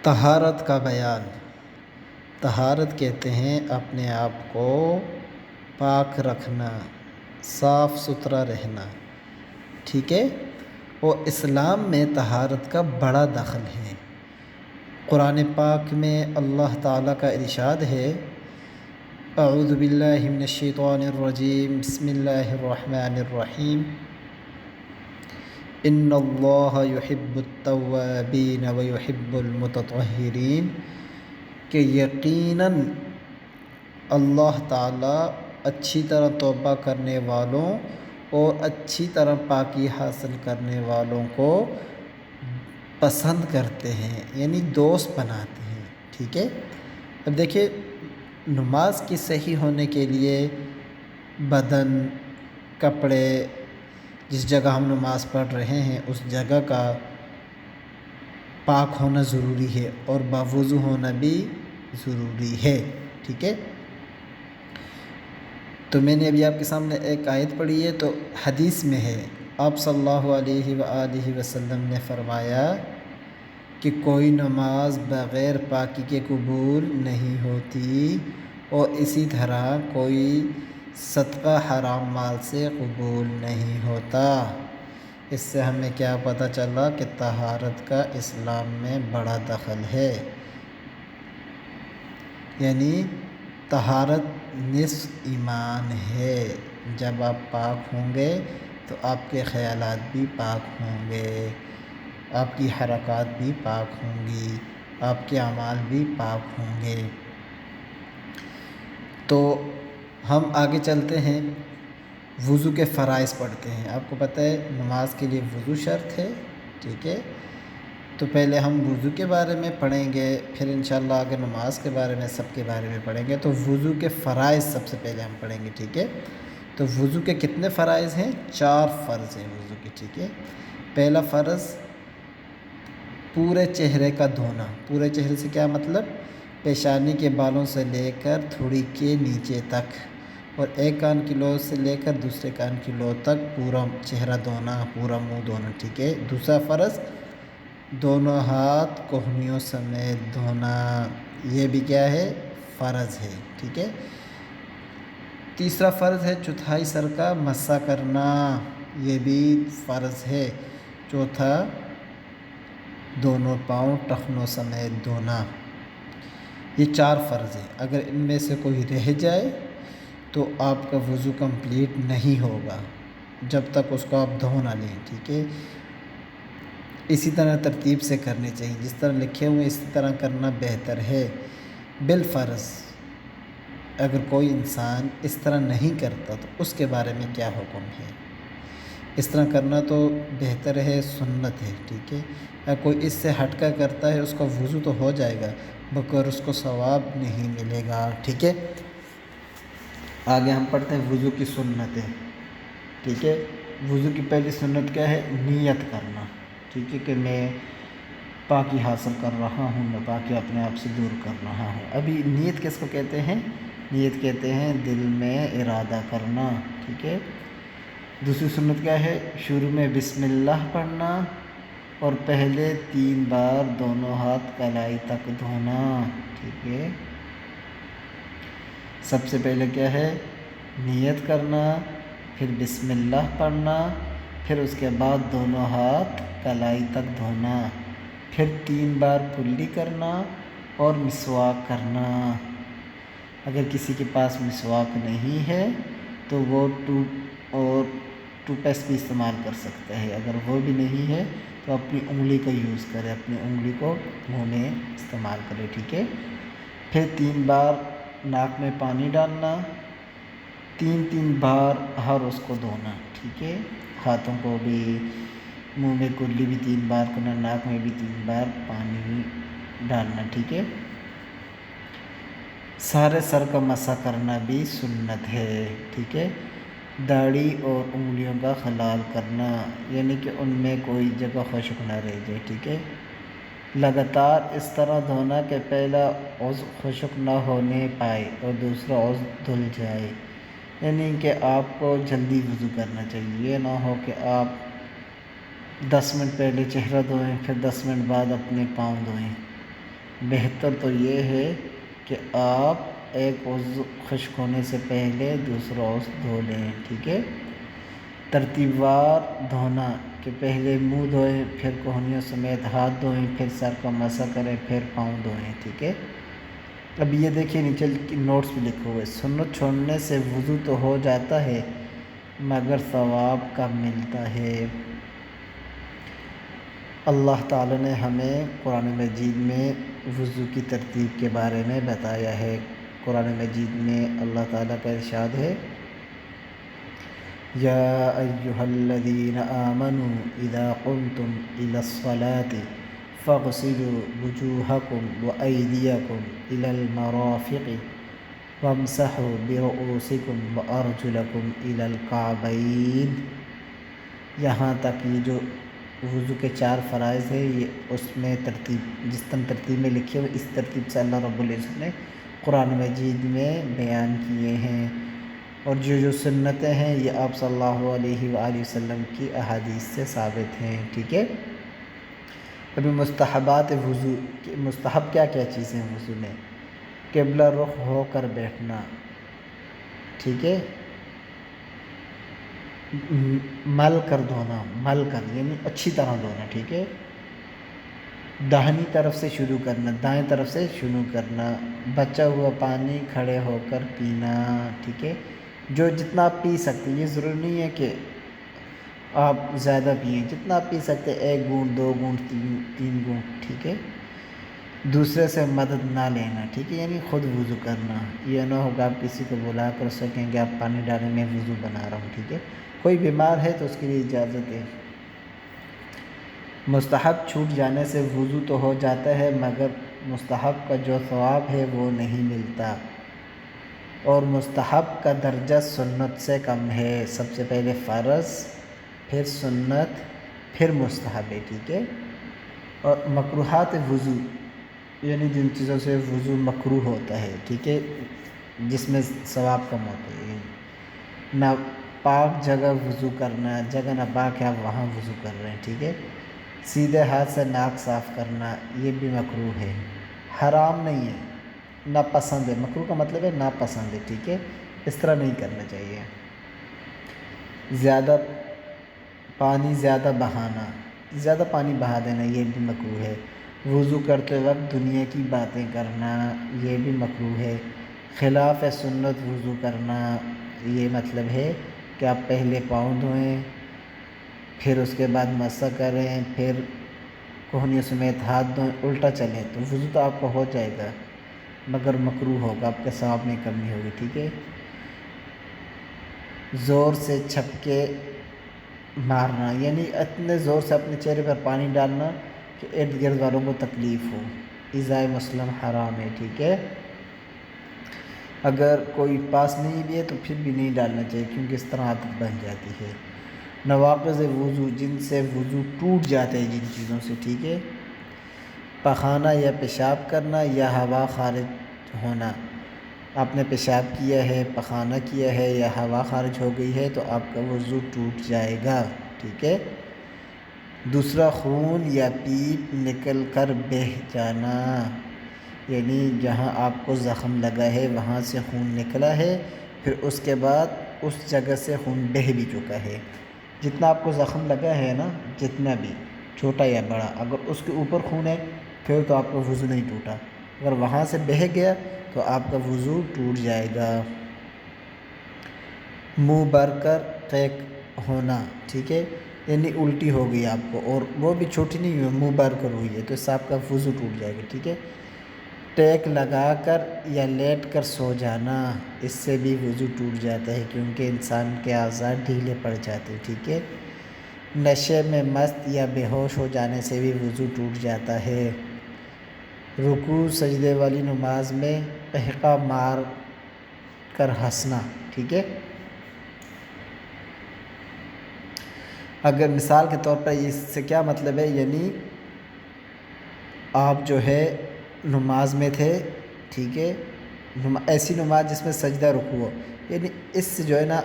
طہارت کا بیان۔ طہارت کہتے ہیں اپنے آپ کو پاک رکھنا، صاف ستھرا رہنا، ٹھیک ہے۔ اور اسلام میں طہارت کا بڑا دخل ہے۔ قرآن پاک میں اللہ تعالیٰ کا ارشاد ہے، اعوذ باللہ من الشیطان الرجیم، بسم اللہ الرحمن الرحیم، ان اللہ یحب التوابین ویحب المتطہرین، کہ یقیناً اللہ تعالیٰ اچھی طرح توبہ کرنے والوں اور اچھی طرح پاکی حاصل کرنے والوں کو پسند کرتے ہیں، یعنی دوست بناتے ہیں، ٹھیک ہے۔ اب دیکھیں، نماز کی صحیح ہونے کے لیے بدن، کپڑے، جس جگہ ہم نماز پڑھ رہے ہیں اس جگہ کا پاک ہونا ضروری ہے اور باوضو ہونا بھی ضروری ہے، ٹھیک ہے۔ تو میں نے ابھی آپ کے سامنے ایک آیت پڑھی ہے، تو حدیث میں ہے، آپ صلی اللہ علیہ وآلہ وسلم نے فرمایا کہ کوئی نماز بغیر پاکی کے قبول نہیں ہوتی، اور اسی طرح کوئی صدقہ حرام مال سے قبول نہیں ہوتا۔ اس سے ہمیں کیا پتہ چلا کہ طہارت کا اسلام میں بڑا دخل ہے، یعنی طہارت نصف ایمان ہے۔ جب آپ پاک ہوں گے تو آپ کے خیالات بھی پاک ہوں گے، آپ کی حرکات بھی پاک ہوں گی، آپ کے اعمال بھی پاک ہوں گے۔ تو ہم آگے چلتے ہیں، وضو کے فرائض پڑھتے ہیں۔ آپ کو پتہ ہے نماز کے لیے وضو شرط ہے، ٹھیک ہے۔ تو پہلے ہم وضو کے بارے میں پڑھیں گے، پھر انشاءاللہ آگے نماز کے بارے میں، سب کے بارے میں پڑھیں گے۔ تو وضو کے فرائض سب سے پہلے ہم پڑھیں گے، ٹھیک ہے۔ تو وضو کے کتنے فرائض ہیں؟ 4 فرض ہیں وضو کے، ٹھیک ہے۔ پہلا فرض پورے چہرے کا دھونا۔ پورے چہرے سے کیا مطلب؟ پیشانی کے بالوں سے لے کر تھوڑی کے نیچے تک، اور ایک کان کی لو سے لے کر دوسرے کان کی لو تک پورا چہرہ دھونا، پورا منہ دھونا، ٹھیک ہے۔ دوسرا فرض دونوں ہاتھ کہنیوں سمیت دھونا، یہ بھی کیا ہے؟ فرض ہے، ٹھیک ہے۔ تیسرا فرض ہے چوتھائی سر کا مسح کرنا، یہ بھی فرض ہے۔ چوتھا دونوں پاؤں ٹخنوں سمیت دھونا۔ یہ 4 فرض ہیں، اگر ان میں سے کوئی رہ جائے تو آپ کا وضو کمپلیٹ نہیں ہوگا جب تک اس کو آپ دھو نہ لیں، ٹھیک ہے۔ اسی طرح ترتیب سے کرنے چاہیے، جس طرح لکھے ہوئے اسی طرح کرنا بہتر ہے۔ بالفرض اگر کوئی انسان اس طرح نہیں کرتا تو اس کے بارے میں کیا حکم ہے؟ اس طرح کرنا تو بہتر ہے، سنت ہے، ٹھیک ہے۔ اگر کوئی اس سے ہٹ کر کرتا ہے اس کا وضو تو ہو جائے گا مگر اس کو ثواب نہیں ملے گا، ٹھیک ہے۔ آگے ہم پڑھتے ہیں وضو کی سنتیں، ٹھیک ہے۔ وضو کی پہلی سنت کیا ہے؟ نیت کرنا، ٹھیک ہے، کہ میں پاکی حاصل کر رہا ہوں، میں پاکی اپنے آپ سے دور کر رہا ہوں۔ ابھی نیت کس کو کہتے ہیں؟ نیت کہتے ہیں دل میں ارادہ کرنا، ٹھیک ہے۔ دوسری سنت کیا ہے؟ شروع میں بسم اللہ پڑھنا اور پہلے 3 بار دونوں ہاتھ کلائی تک دھونا، ٹھیک ہے۔ سب سے پہلے کیا ہے؟ نیت کرنا، پھر بسم اللہ پڑھنا، پھر اس کے بعد دونوں ہاتھ کلائی تک دھونا، پھر 3 بار کلی کرنا اور مسواک کرنا۔ اگر کسی کے پاس مسواک نہیں ہے تو وہ ٹوتھ پیسٹ بھی استعمال کر سکتا ہے، اگر وہ بھی نہیں ہے تو اپنی انگلی کا یوز کرے، اپنی انگلی کو منہ میں استعمال کرے، ٹھیک ہے۔ پھر 3 بار ناک میں پانی ڈالنا، 3 بار ہر اس کو دھونا، ٹھیک ہے۔ ہاتھوں کو بھی، منہ میں کلی بھی 3 بار کرنا، ناک میں بھی 3 بار پانی ڈالنا، ٹھیک ہے۔ سارے سر کا مسح کرنا بھی سنت ہے، ٹھیک ہے۔ داڑھی اور انگلیوں کا خلال کرنا، یعنی کہ ان میں کوئی جگہ خشک نہ رہ جائے، ٹھیک ہے۔ لگاتار اس طرح دھونا کہ پہلا عضو خشک نہ ہونے پائے اور دوسرا عضو دھل جائے، یعنی کہ آپ کو جلدی وضو کرنا چاہیے، یہ نہ ہو کہ آپ 10 منٹ پہلے چہرہ دھوئیں پھر 10 منٹ بعد اپنے پاؤں دھوئیں، بہتر تو یہ ہے کہ آپ ایک عضو خشک ہونے سے پہلے دوسرا عضو دھو لیں، ٹھیک ہے۔ ترتیب وار دھونا کہ پہلے منہ دھوئیں، پھر کوہنیوں سمیت ہاتھ دھوئیں، پھر سر کا مسح کریں، پھر پاؤں دھوئیں، ٹھیک ہے۔ اب یہ دیکھیں نیچے نوٹس بھی لکھے ہوئے، سنت چھوڑنے سے وضو تو ہو جاتا ہے مگر ثواب کم ملتا ہے۔ اللہ تعالیٰ نے ہمیں قرآن مجید میں وضو کی ترتیب کے بارے میں بتایا ہے۔ قرآن مجید میں اللہ تعالیٰ کا ارشاد ہے، یا ایہا الذین آمنوا اذا قمتم الی الصلاۃ فاغسلوا وجوہکم وایدیکم الی المرافق وامسحوا برؤوسکم وارجلکم الی الکعبین۔ یہاں تک یہ جو وضو کے 4 فرائض ہیں، یہ اس میں جس ترتیب میں لکھے ہوئے اس ترتیب سے اللہ رب العزت نے قرآن مجید میں بیان کیے ہیں، اور جو سنتیں ہیں یہ آپ صلی اللہ علیہ وآلہ وسلم کی احادیث سے ثابت ہیں، ٹھیک ہے۔ ابھی مستحبات وضو، مستحب کیا کیا چیزیں ہیں وضو میں؟ قبلہ رخ ہو کر بیٹھنا، ٹھیک ہے۔ مل کر دھونا، مل کر یعنی اچھی طرح دھونا، ٹھیک ہے۔ داہنی طرف سے شروع کرنا، دائیں طرف سے شروع کرنا، بچا ہوا پانی کھڑے ہو کر پینا، ٹھیک ہے۔ جو جتنا آپ پی سکتے ہیں، یہ ضروری نہیں ہے کہ آپ زیادہ پئیں، جتنا آپ پی سکتے ہیں، 1 گھونٹ 2 گھونٹ 3 گھونٹ، ٹھیک ہے۔ دوسرے سے مدد نہ لینا، ٹھیک ہے، یعنی خود وضو کرنا، یہ نہ ہوگا آپ کسی کو بلا کر سکیں کہ آپ پانی ڈالیں، میں وضو بنا رہا ہوں، ٹھیک ہے۔ کوئی بیمار ہے تو اس کے لیے اجازت ہے۔ مستحب چھوٹ جانے سے وضو تو ہو جاتا ہے مگر مستحب کا جو ثواب ہے وہ نہیں ملتا، اور مستحب کا درجہ سنت سے کم ہے۔ سب سے پہلے فرض، پھر سنت، پھر مستحب ہے، ٹھیک ہے۔ اور مکروہات وضو یعنی جن چیزوں سے وضو مکروہ ہوتا ہے، ٹھیک ہے، جس میں ثواب کم ہوتا ہے، نہ پاک جگہ وضو کرنا، جگہ نہ پاک ہے آپ وہاں وضو کر رہے ہیں، ٹھیک ہے۔ سیدھے ہاتھ سے ناک صاف کرنا، یہ بھی مکروہ ہے، حرام نہیں ہے، ناپسند ہے۔ مکروہ کا مطلب ہے ناپسند ہے، ٹھیک ہے، اس طرح نہیں کرنا چاہیے۔ زیادہ بہانا، زیادہ پانی بہا دینا، یہ بھی مکروہ ہے۔ وضو کرتے وقت دنیا کی باتیں کرنا، یہ بھی مکروہ ہے۔ خلاف سنت وضو کرنا، یہ مطلب ہے کہ آپ پہلے پاؤں دھوئیں، پھر اس کے بعد مسح کریں، پھر کوہنیوں سمیت ہاتھ دھوئیں، الٹا چلیں تو وضو تو آپ کو ہو جائے گا مگر مکروہ ہوگا، آپ کے ثواب میں کمی ہوگی، ٹھیک ہے۔ زور سے چھپکے مارنا، یعنی اتنے زور سے اپنے چہرے پر پانی ڈالنا کہ ارد گرد والوں کو تکلیف ہو، ایذائے مسلم حرام ہے، ٹھیک ہے۔ اگر کوئی پاس نہیں بھی ہے تو پھر بھی نہیں ڈالنا چاہیے کیونکہ اس طرح عادت بن جاتی ہے۔ نواقض وضو، جن سے وضو ٹوٹ جاتے ہیں جن چیزوں سے، ٹھیک ہے۔ پخانہ یا پیشاب کرنا یا ہوا خارج ہونا، آپ نے پیشاب کیا ہے، پخانہ کیا ہے یا ہوا خارج ہو گئی ہے تو آپ کا وضو ٹوٹ جائے گا، ٹھیک ہے۔ دوسرا خون یا پیپ نکل کر بہہ جانا، یعنی جہاں آپ کو زخم لگا ہے وہاں سے خون نکلا ہے، پھر اس کے بعد اس جگہ سے خون بہہ بھی چکا ہے۔ جتنا آپ کو زخم لگا ہے نا، جتنا بھی چھوٹا یا بڑا، اگر اس کے اوپر خون ہے پھر تو آپ کا وضو نہیں ٹوٹا، اگر وہاں سے بہہ گیا تو آپ کا وضو ٹوٹ جائے گا۔ منہ بھر کر قیق ہونا، ٹھیک ہے، یعنی الٹی ہو گئی آپ کو اور وہ بھی چھوٹی نہیں ہوئی، منہ بھر کر ہوئی ہے تو اس سے آپ کا وضو ٹوٹ جائے گا، ٹھیک ہے۔ ٹیک لگا کر یا لیٹ کر سو جانا، اس سے بھی وضو ٹوٹ جاتا ہے کیونکہ انسان کے اعضاء ڈھیلے پڑ جاتے ہیں، ٹھیک ہے۔ نشے میں مست یا بے ہوش ہو جانے سے بھی وضو ٹوٹ جاتا ہے۔ رکوع سجدے والی نماز میں قہقہ مار کر ہنسنا، ٹھیک ہے۔ اگر مثال کے طور پر اس سے کیا مطلب ہے، یعنی آپ جو ہے نماز میں تھے، ٹھیک ہے، ایسی نماز جس میں سجدہ رکوع ہو، یعنی اس سے جو ہے نا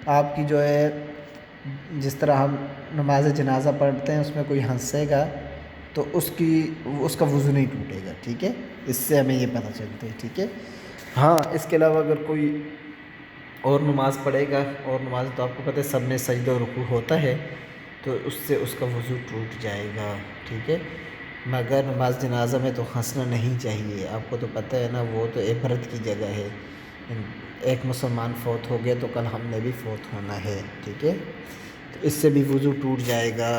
آپ کی جو ہے، جس طرح ہم نماز جنازہ پڑھتے ہیں اس میں کوئی ہنسے گا تو اس کا وضو نہیں ٹوٹے گا، ٹھیک ہے، اس سے ہمیں یہ پتہ چلتا ہے، ٹھیک ہے۔ ہاں اس کے علاوہ اگر کوئی اور نماز پڑھے گا، اور نماز تو آپ کو پتہ ہے سب میں سجدہ و رکوع ہوتا ہے، تو اس سے اس کا وضو ٹوٹ جائے گا، ٹھیک ہے۔ مگر نماز جنازہ میں تو ہنسنا نہیں چاہیے، آپ کو تو پتہ ہے نا، وہ تو عبرت کی جگہ ہے، ایک مسلمان فوت ہو گیا تو کل ہم نے بھی فوت ہونا ہے، ٹھیک ہے، تو اس سے بھی وضو ٹوٹ جائے گا۔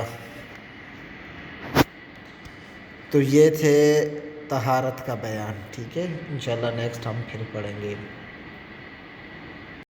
تو یہ تھے طہارت کا بیان، ٹھیک ہے، انشاءاللہ نیکسٹ ہم پھر پڑھیں گے۔